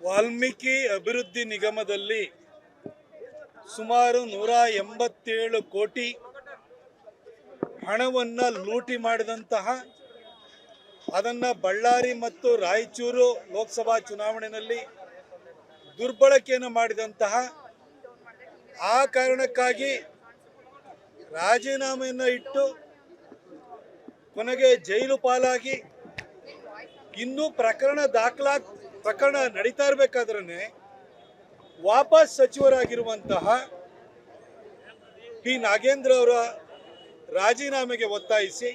ವಾಲ್ಮೀಕಿ ಅಭಿವೃದ್ಧಿ ನಿಗಮದಲ್ಲಿ ಸುಮಾರು 187 ಕೋಟಿ ಹಣವನ್ನು ಲೂಟಿ ಮಾಡಿದಂತಹ ಅದನ್ನು ಬಳ್ಳಾರಿ ಮತ್ತು ರಾಯಚೂರು ಲೋಕಸಭಾ ಚುನಾವಣೆಯಲ್ಲಿ ದುರ್ಬಳಕೆಯನ್ನು ಮಾಡಿದಂತಹ ಆ ಕಾರಣಕ್ಕಾಗಿ ರಾಜೀನಾಮೆಯನ್ನು ಇಟ್ಟು ಕೊನೆಗೆ ಜೈಲು ಪಾಲಾಗಿ ಇನ್ನೂ ಪ್ರಕರಣ ನಡೀತಾ ಇರಬೇಕಾದ್ರೆ ವಾಪಸ್ ಸಚಿವರಾಗಿರುವಂತಹ ಪಿ ನಾಗೇಂದ್ರ ಅವರ ರಾಜೀನಾಮೆಗೆ ಒತ್ತಾಯಿಸಿ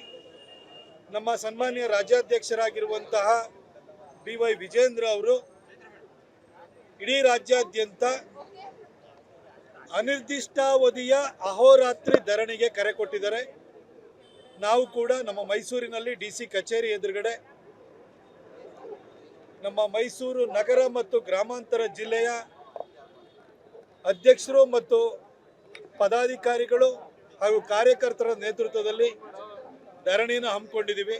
ನಮ್ಮ ಸನ್ಮಾನ್ಯ ರಾಜ್ಯಾಧ್ಯಕ್ಷರಾಗಿರುವಂತಹ BY ವಿಜೇಂದ್ರ ಅವರು ಇಡೀ ರಾಜ್ಯಾದ್ಯಂತ ಅನಿರ್ದಿಷ್ಟಾವಧಿಯ ಅಹೋರಾತ್ರಿ ಧರಣಿಗೆ ಕರೆ ಕೊಟ್ಟಿದ್ದಾರೆ. ನಾವು ಕೂಡ ನಮ್ಮ ಮೈಸೂರಿನಲ್ಲಿ DC ಕಚೇರಿ ಎದುರುಗಡೆ ನಮ್ಮ ಮೈಸೂರು ನಗರ ಮತ್ತು ಗ್ರಾಮಾಂತರ ಜಿಲ್ಲೆಯ ಅಧ್ಯಕ್ಷರು ಮತ್ತು ಪದಾಧಿಕಾರಿಗಳು ಹಾಗೂ ಕಾರ್ಯಕರ್ತರ ನೇತೃತ್ವದಲ್ಲಿ ಧರಣಿಯನ್ನು ಹಮ್ಮಿಕೊಂಡಿದ್ದೀವಿ.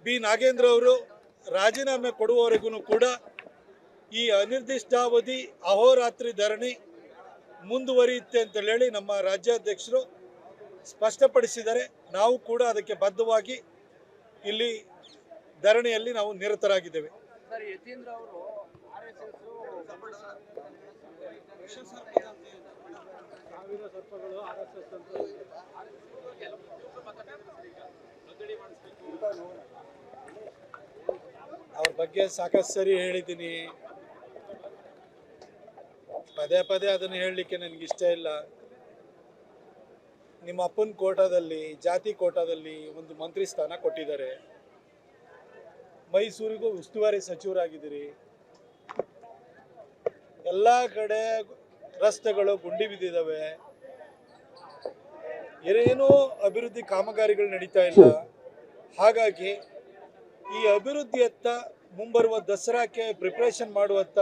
ಬಿ ನಾಗೇಂದ್ರ ಅವರು ರಾಜೀನಾಮೆ ಕೊಡುವವರೆಗೂ ಕೂಡ ಈ ಅನಿರ್ದಿಷ್ಟಾವಧಿ ಅಹೋರಾತ್ರಿ ಧರಣಿ ಮುಂದುವರಿಯುತ್ತೆ ಅಂತ ಹೇಳಿ ನಮ್ಮ ರಾಜ್ಯಾಧ್ಯಕ್ಷರು ಸ್ಪಷ್ಟಪಡಿಸಿದ್ದಾರೆ. ನಾವು ಕೂಡ ಅದಕ್ಕೆ ಬದ್ಧವಾಗಿ ಇಲ್ಲಿ ಧರಣಿಯಲ್ಲಿ ನಾವು ನಿರತರಾಗಿದ್ದೇವೆ. ಅವ್ರ ಬಗ್ಗೆ ಸಾಕಷ್ಟು ಸರಿ ಹೇಳಿದ್ದೀನಿ. ಪದೇ ಪದೇ ಅದನ್ನು ಹೇಳಲಿಕ್ಕೆ ನನಗೆ ಇಷ್ಟ ಇಲ್ಲ. ನಿಮ್ಮ ಅಪ್ಪನ ಕೋಟಾದಲ್ಲಿ, ಜಾತಿ ಕೋಟಾದಲ್ಲಿ ಒಂದು ಮಂತ್ರಿ ಸ್ಥಾನ ಕೊಟ್ಟಿದ್ದಾರೆ. ಮೈಸೂರಿಗೂ ಉಸ್ತುವಾರಿ ಸಚಿವರಾಗಿದ್ದೀರಿ. ಎಲ್ಲ ಕಡೆ ರಸ್ತೆಗಳು ಗುಂಡಿ ಬಿದ್ದಿದ್ದಾವೆ. ಏನೇನೋ ಅಭಿವೃದ್ಧಿ ಕಾಮಗಾರಿಗಳು ನಡೀತಾ ಇಲ್ಲ. ಹಾಗಾಗಿ ಈ ಅಭಿವೃದ್ಧಿಯತ್ತ ಮುಂಬರುವ ದಸರಾಕ್ಕೆ ಪ್ರಿಪರೇಷನ್ ಮಾಡುವತ್ತ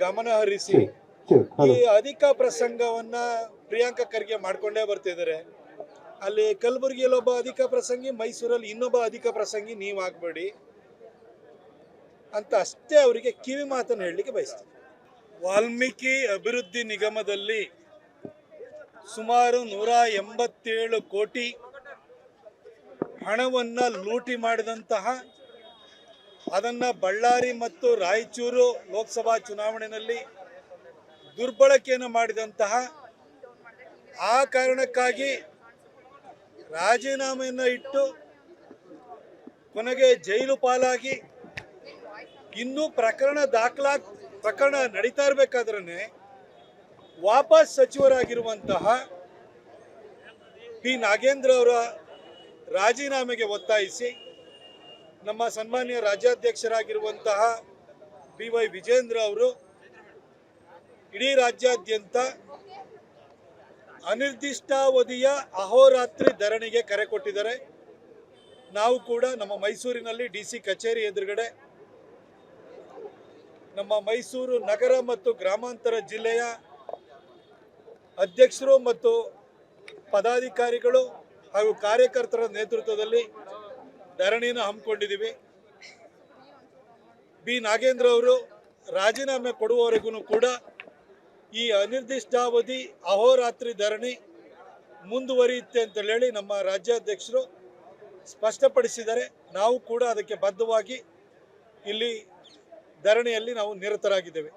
ಗಮನ ಹರಿಸಿ ಈ ಅಧಿಕ ಪ್ರಸಂಗವನ್ನ ಪ್ರಿಯಾಂಕಾ ಖರ್ಗೆ ಮಾಡ್ಕೊಂಡೇ ಬರ್ತಿದ್ದಾರೆ. ಅಲ್ಲಿ ಕಲಬುರಗಿಯಲ್ಲಿ ಒಬ್ಬ ಅಧಿಕ ಪ್ರಸಂಗಿ, ಮೈಸೂರಲ್ಲಿ ಇನ್ನೊಬ್ಬ ಅಧಿಕ ಪ್ರಸಂಗಿ ನೀವು ಆಗಬೇಡಿ ಅಂತ ಅಷ್ಟೇ ಅವರಿಗೆ ಕಿವಿ ಮಾತನ್ನು ಹೇಳಲಿಕ್ಕೆ ಬಯಸ್ತೀನಿ. ವಾಲ್ಮೀಕಿ ಅಭಿವೃದ್ಧಿ ನಿಗಮದಲ್ಲಿ ಸುಮಾರು 187 ಕೋಟಿ ಹಣವನ್ನು ಲೂಟಿ ಮಾಡಿದಂತಹ ಅದನ್ನು ಬಳ್ಳಾರಿ ಮತ್ತು ರಾಯಚೂರು ಲೋಕಸಭಾ ಚುನಾವಣೆಯಲ್ಲಿ ದುರ್ಬಳಕೆಯನ್ನು ಮಾಡಿದಂತಹ ಆ ಕಾರಣಕ್ಕಾಗಿ ರಾಜೀನಾಮೆಯನ್ನು ಇಟ್ಟು ಕೊನೆಗೆ ಜೈಲು ಪಾಲಾಗಿ ಇನ್ನೂ ಪ್ರಕರಣ ನಡೀತಾ ಇರಬೇಕಾದ್ರೆ ವಾಪಸ್ ಸಚಿವರಾಗಿರುವಂತಹ ಪಿ ನಾಗೇಂದ್ರ ಅವರ ರಾಜೀನಾಮೆಗೆ ಒತ್ತಾಯಿಸಿ ನಮ್ಮ ಸನ್ಮಾನ್ಯ ರಾಜ್ಯಾಧ್ಯಕ್ಷರಾಗಿರುವಂತಹ BY ವಿಜೇಂದ್ರ ಅವರು ಇಡೀ ರಾಜ್ಯಾದ್ಯಂತ ಅನಿರ್ದಿಷ್ಟಾವಧಿಯ ಅಹೋರಾತ್ರಿ ಧರಣಿಗೆ ಕರೆ ಕೊಟ್ಟಿದ್ದಾರೆ. ನಾವು ಕೂಡ ನಮ್ಮ ಮೈಸೂರಿನಲ್ಲಿ DC ಕಚೇರಿ ಎದುರುಗಡೆ ನಮ್ಮ ಮೈಸೂರು ನಗರ ಮತ್ತು ಗ್ರಾಮಾಂತರ ಜಿಲ್ಲೆಯ ಅಧ್ಯಕ್ಷರು ಮತ್ತು ಪದಾಧಿಕಾರಿಗಳು ಹಾಗೂ ಕಾರ್ಯಕರ್ತರ ನೇತೃತ್ವದಲ್ಲಿ ಧರಣಿಯನ್ನು ಹಮ್ಮಿಕೊಂಡಿದ್ದೀವಿ. ಬಿ ನಾಗೇಂದ್ರ ಅವರು ರಾಜೀನಾಮೆ ಕೊಡುವವರೆಗೂ ಕೂಡ ಈ ಅನಿರ್ದಿಷ್ಟಾವಧಿ ಅಹೋರಾತ್ರಿ ಧರಣಿ ಮುಂದುವರಿಯುತ್ತೆ ಅಂತ ಹೇಳಿ ನಮ್ಮ ರಾಜ್ಯಾಧ್ಯಕ್ಷರು ಸ್ಪಷ್ಟಪಡಿಸಿದ್ದಾರೆ. ನಾವು ಕೂಡ ಅದಕ್ಕೆ ಬದ್ಧವಾಗಿ ಇಲ್ಲಿ ಧರಣಿಯಲ್ಲಿ ನಾವು ನಿರತರಾಗಿದ್ದೇವೆ.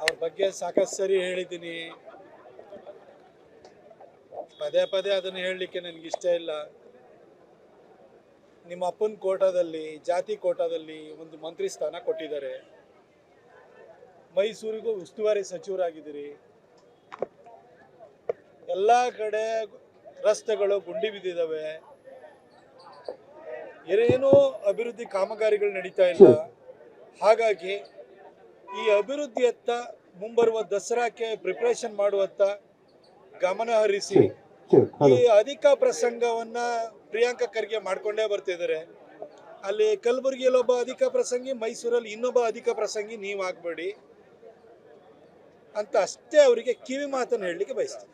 ಅವ್ರ ಬಗ್ಗೆ ಸಾಕಷ್ಟು ಸರಿ ಹೇಳಿದ್ದೀನಿ. ಪದೇ ಪದೇ ಅದನ್ನು ಹೇಳಲಿಕ್ಕೆ ನನಗೆ ಇಷ್ಟ ಇಲ್ಲ. ನಿಮ್ಮ ಅಪ್ಪನ ಕೋಟಾದಲ್ಲಿ, ಜಾತಿ ಕೋಟಾದಲ್ಲಿ ಒಂದು ಮಂತ್ರಿ ಸ್ಥಾನ ಕೊಟ್ಟಿದ್ದಾರೆ. ಮೈಸೂರಿಗೂ ಉಸ್ತುವಾರಿ ಸಚಿವರಾಗಿದ್ದೀರಿ. ಎಲ್ಲ ಕಡೆ ರಸ್ತೆಗಳು ಗುಂಡಿ ಬಿದ್ದಿದ್ದಾವೆ. ಏನೇನೋ ಅಭಿವೃದ್ಧಿ ಕಾಮಗಾರಿಗಳು ನಡೀತಾ ಇಲ್ಲ. ಹಾಗಾಗಿ ಈ ಅಭಿವೃದ್ಧಿಯತ್ತ ಮುಂಬರುವ ದಸರಾಕ್ಕೆ ಪ್ರಿಪರೇಷನ್ ಮಾಡುವತ್ತ ಗಮನ ಹರಿಸಿ ಈ ಅಧಿಕ ಪ್ರಸಂಗವನ್ನ ಪ್ರಿಯಾಂಕಾ ಖರ್ಗೆ ಮಾಡ್ಕೊಂಡೇ ಬರ್ತಿದ್ದಾರೆ. ಅಲ್ಲಿ ಕಲಬುರಗಿಯಲ್ಲಿ ಒಬ್ಬ ಅಧಿಕ ಪ್ರಸಂಗಿ, ಮೈಸೂರಲ್ಲಿ ಇನ್ನೊಬ್ಬ ಅಧಿಕ ಪ್ರಸಂಗಿ ನೀವು ಆಗಬೇಡಿ ಅಂತ ಅಷ್ಟೇ ಅವರಿಗೆ ಕಿವಿ ಮಾತನ್ನು ಹೇಳಲಿಕ್ಕೆ ಬಯಸ್ತೀನಿ.